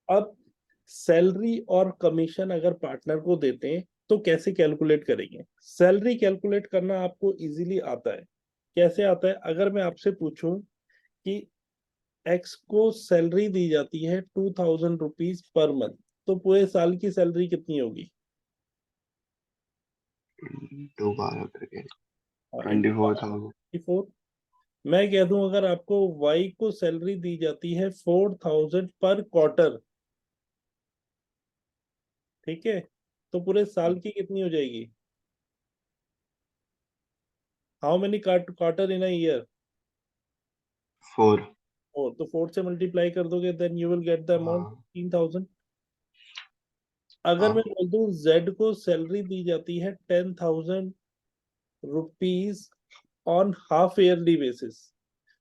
अब सैलरी और कमीशन अगर पार्टनर को देते हैं तो कैसे कैलकुलेट करेंगे? सैलरी कैलकुलेट करना आपको इजीली आता है। कैसे आता है? अगर मैं आपसे पूछूं कि एक्स को सैलरी दी जाती है 2000 रुपीज पर मंथ, तो पूरे साल की सैलरी कितनी होगी? 12 करके इंटू 24,000। 4। मैं कह दूं अगर आपको वाई को सैलरी दी जाती है 4000 पर क्वार्टर, ठीक है, तो पूरे साल की कितनी हो जाएगी? How many quarter in a year? 4। 4, तो 4 से मल्टीप्लाई कर दोगे, then you will get the amount हाँ 15,000। अगर मैं हाँ। बोल दूं जेड को सैलरी दी जाती है 10,000 rupees on half yearly basis,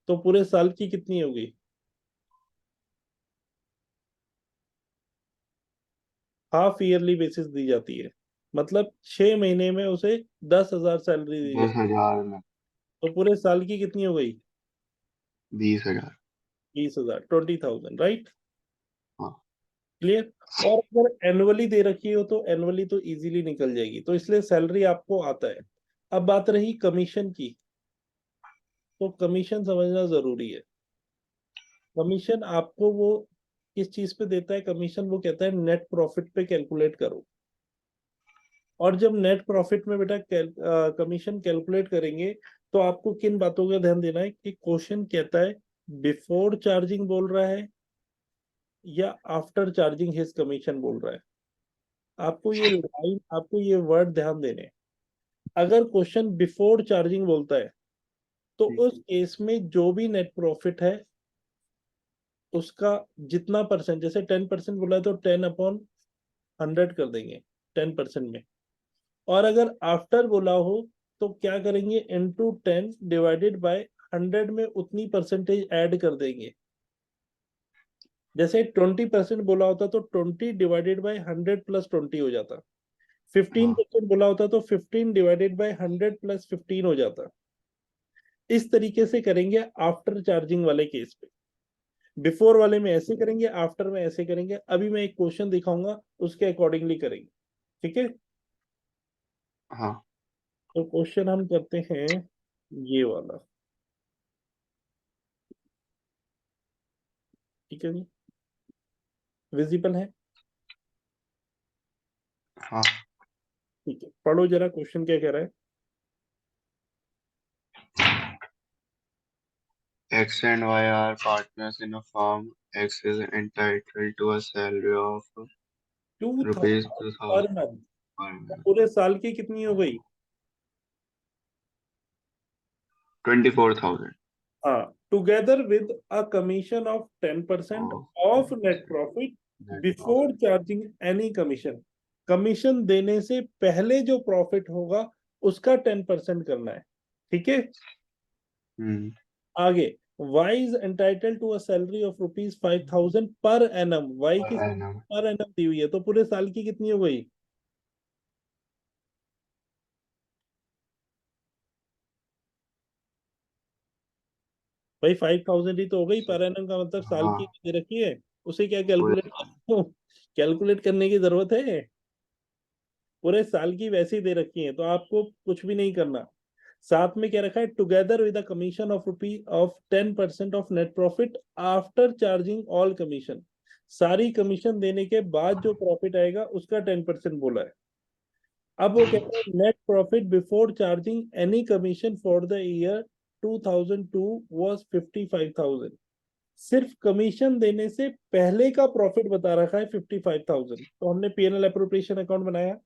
तो पूरे साल की कितनी होगी? हाफ ईयरली बेसिस दी जाती है, मतलब 6 महीने में उसे 10,000 सैलरी दी जाती 10,000 में है, तो पूरे साल की कितनी हो गई? 20,000। 20,000, 20,000, राइट? हाँ। क्लियर? और अगर एनुअली दे रखी हो तो एनुअली तो इजीली निकल जाएगी, तो इसलिए सैलरी आपको आता है। अब बात रही कमीशन की, तो कमीशन समझना जरूरी है। कमीशन आपको वो किस चीज पे देता है? कमीशन वो कहता है नेट प्रॉफिट पे कैलकुलेट करो। और जब नेट प्रॉफिट में बेटा कमीशन कैलकुलेट करेंगे, तो आपको किन बातों का ध्यान देना है कि क्वेश्चन कहता है बिफोर चार्जिंग बोल रहा है या आफ्टर चार्जिंग हिज कमीशन बोल रहा है। आपको ये लाइन, आपको ये वर्ड ध्यान देने हैं। अगर क्वेश्चन बिफोर चार्जिंग बोलता है तो उस केस में जो भी नेट प्रॉफिट है उसका जितना परसेंट, जैसे 10% बोला है तो 10/100 कर देंगे 10% में। और अगर आफ्टर बोला हो तो क्या करेंगे? इंटू 10 डिवाइडेड बाय 100 में उतनी परसेंटेज ऐड कर देंगे। जैसे 20% बोला होता तो 20 डिवाइडेड बाय 100 प्लस 20 हो जाता। फिफ्टीन हाँ। परसेंट बोला होता तो 15 डिवाइडेड बाय 100 प्लस 15 हो जाता। इस तरीके से करेंगे आफ्टर चार्जिंग वाले केस पे। बिफोर वाले में ऐसे करेंगे, आफ्टर में ऐसे करेंगे। अभी मैं एक क्वेश्चन दिखाऊंगा, उसके अकॉर्डिंगली करेंगे, ठीक है? हाँ। तो क्वेश्चन हम करते हैं ये वाला, ठीक है जी? विजिबल है? हाँ। ठीक है, पढ़ो जरा क्वेश्चन क्या कह रहा है। X and Y are partners in a firm. X is entitled to a salary of two rupees per 2,000 month, per month. पूरे साल की कितनी हो गई? 24,000 हाँ, together with a commission of 10% of of net 10% profit net before profit. Charging any commission. Commission देने से पहले जो प्रॉफिट होगा उसका 10% करना है, ठीक है? हम्म। आगे, y is entitled to a salary of ₹5,000 per annum. y Per की annum. पर एनम दी हुई है, तो पूरे साल की कितनी हो गई? भाई 5,000 ही तो हो गई। पर एनम का मतलब साल की हाँ। दे रखी है, उसे क्या पूरे कैलकुलेट साल। कैलकुलेट करने की जरूरत है? पूरे साल की वैसे ही दे रखी है, तो आपको कुछ भी नहीं करना। साथ में क्या रखा है? Together with a commission of of 10% of net profit after charging all commission. सारी कमीशन देने के बाद जो प्रॉफिट आएगा उसका 10% बोला है। अब वो कहते हैं net profit before charging any commission for the year 2002 was 55,000। सिर्फ कमीशन देने से पहले का प्रॉफिट बता रखा है 55,000। तो हमने पीएनएल अप्रोप्रिएशन अकाउंट बनाया।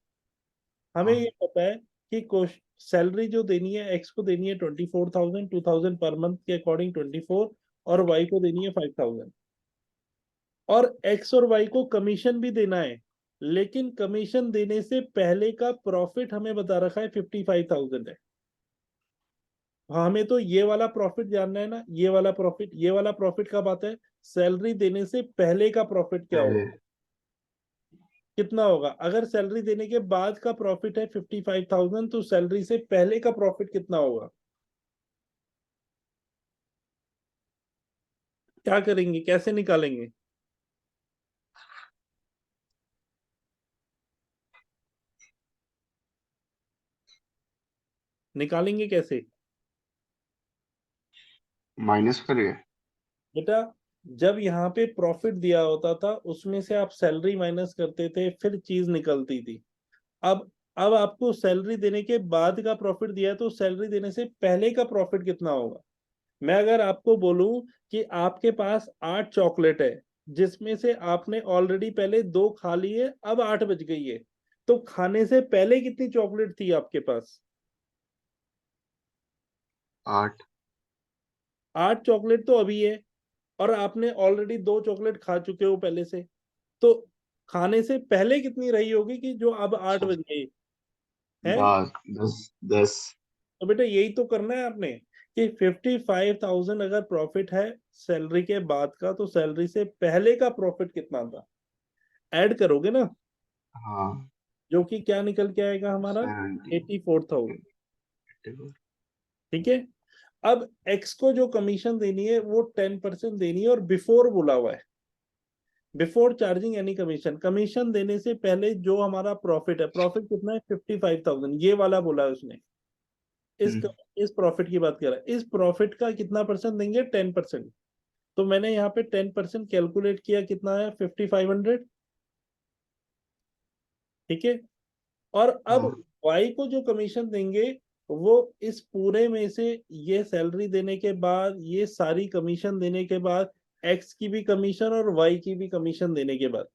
हमें हाँ। ये पता है कि सैलरी जो देनी है, एक्स को देनी है 24,000, 2,000 पर मंथ के अकॉर्डिंग 24, और वाई को देनी है 5,000। और एक्स और वाई को कमीशन भी देना है, लेकिन कमीशन देने से पहले का प्रॉफिट हमें बता रखा है 55,000 है। हमें तो ये वाला प्रॉफिट जानना है ना, ये वाला प्रॉफिट। ये वाला प्रॉफिट कब आता है? सैलरी देने से पहले का प्रॉफिट क्या होगा? पहले। कितना होगा? अगर सैलरी देने के बाद का प्रॉफिट है 55,000, तो सैलरी से पहले का प्रॉफिट कितना होगा? क्या करेंगे, कैसे निकालेंगे? निकालेंगे कैसे माइनस करिए। बेटा? जब यहाँ पे प्रॉफिट दिया होता था उसमें से आप सैलरी माइनस करते थे, फिर चीज निकलती थी। अब अब आपको सैलरी देने के बाद का प्रॉफिट दिया है, तो सैलरी देने से पहले का प्रॉफिट कितना होगा? मैं अगर आपको बोलूं कि आपके पास 8 चॉकलेट है, जिसमें से आपने ऑलरेडी पहले 2 खा लिए, अब 8 बच गई है, तो खाने से पहले कितनी चॉकलेट थी आपके पास? 8। 8 चॉकलेट तो अभी है, और आपने ऑलरेडी 2 चॉकलेट खा चुके हो पहले से, तो खाने से पहले कितनी रही होगी कि जो अब 8 बज गई है? 10 10। तो बेटा यही तो करना है आपने, कि 55,000 अगर प्रॉफिट है सैलरी के बाद का, तो सैलरी से पहले का प्रॉफिट कितना था, ऐड करोगे ना, हाँ। जो कि क्या निकल के आएगा हमारा? 70। 84,000। ठीक है। अब एक्स को जो कमीशन देनी है वो 10% देनी है, और बिफोर बोला हुआ है, before charging any commission. Commission देने से पहले जो हमारा प्रॉफिट है, प्रॉफिट कितना है? 55,000, ये वाला बोला है उसने। इस हम्म। इस प्रॉफिट की बात कर रहा है। इस प्रॉफिट का कितना परसेंट देंगे? 10%। तो मैंने यहाँ पे 10% कैलकुलेट किया, कितना है? 5500। ठीक है। और अब हाँ। वाई को जो कमीशन देंगे, वो इस पूरे में से, ये सैलरी देने के बाद, ये सारी कमीशन देने के बाद, एक्स की भी कमीशन और वाई की भी कमीशन देने के बाद,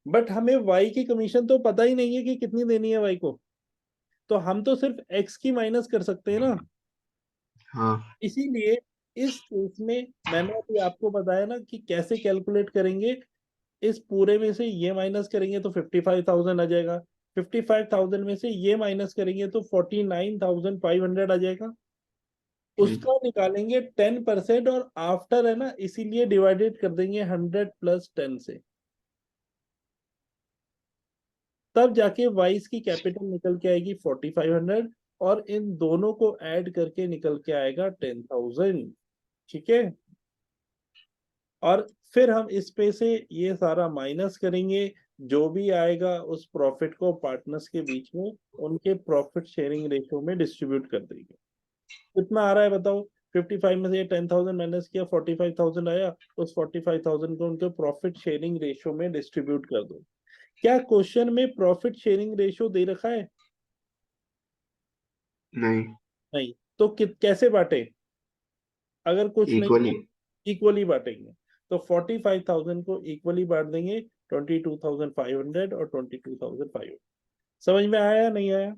बट हमें वाई की कमीशन तो पता ही नहीं है कि कितनी देनी है वाई को, तो हम तो सिर्फ एक्स की माइनस कर सकते हैं ना। हाँ। इसीलिए इस केस में मैंने अभी आपको बताया ना कि कैसे कैलकुलेट करेंगे। इस पूरे में से ये माइनस करेंगे तो 55,000 आ जाएगा, 55,000 में से ये माइनस करेंगे तो 49,500 आ जाएगा। ठीक। उसका निकालेंगे 10%, और आफ्टर है ना, इसीलिए डिवाइडेड कर देंगे 100 + 10 से, तब जाके वाइस की कैपिटल निकल के आएगी 4,500, और इन दोनों को ऐड करके निकल के आएगा 10,000। ठीक है। और फिर हम इस पे से ये सारा माइनस करेंगे, जो भी आएगा उस प्रॉफिट को पार्टनर्स के बीच में उनके प्रॉफिट शेयरिंग रेशियो में डिस्ट्रीब्यूट कर देंगे। कितना आ रहा है बताओ? 55 में से ये 10,000 माइनस किया, 45,000 आया। उस 45,000 को उनके प्रॉफिट शेयरिंग रेशियो में डिस्ट्रीब्यूट कर दो। क्या क्वेश्चन में प्रॉफिट शेयरिंग रेशियो दे रखा है? नहीं। नहीं। तो कैसे बांटे? अगर कुछ नहीं इक्वली। तो इक्वली बांटेंगे। तो 45,000 को इक्वली बांट देंगे, 22,500 और 22,500। समझ में आया या नहीं आया?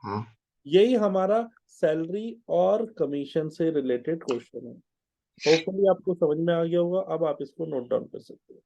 हाँ। यही हमारा सैलरी और कमीशन से रिलेटेड क्वेश्चन है। होपफुली आपको समझ में आ गया होगा। अब आप इसको नोट डाउन कर सकते हो।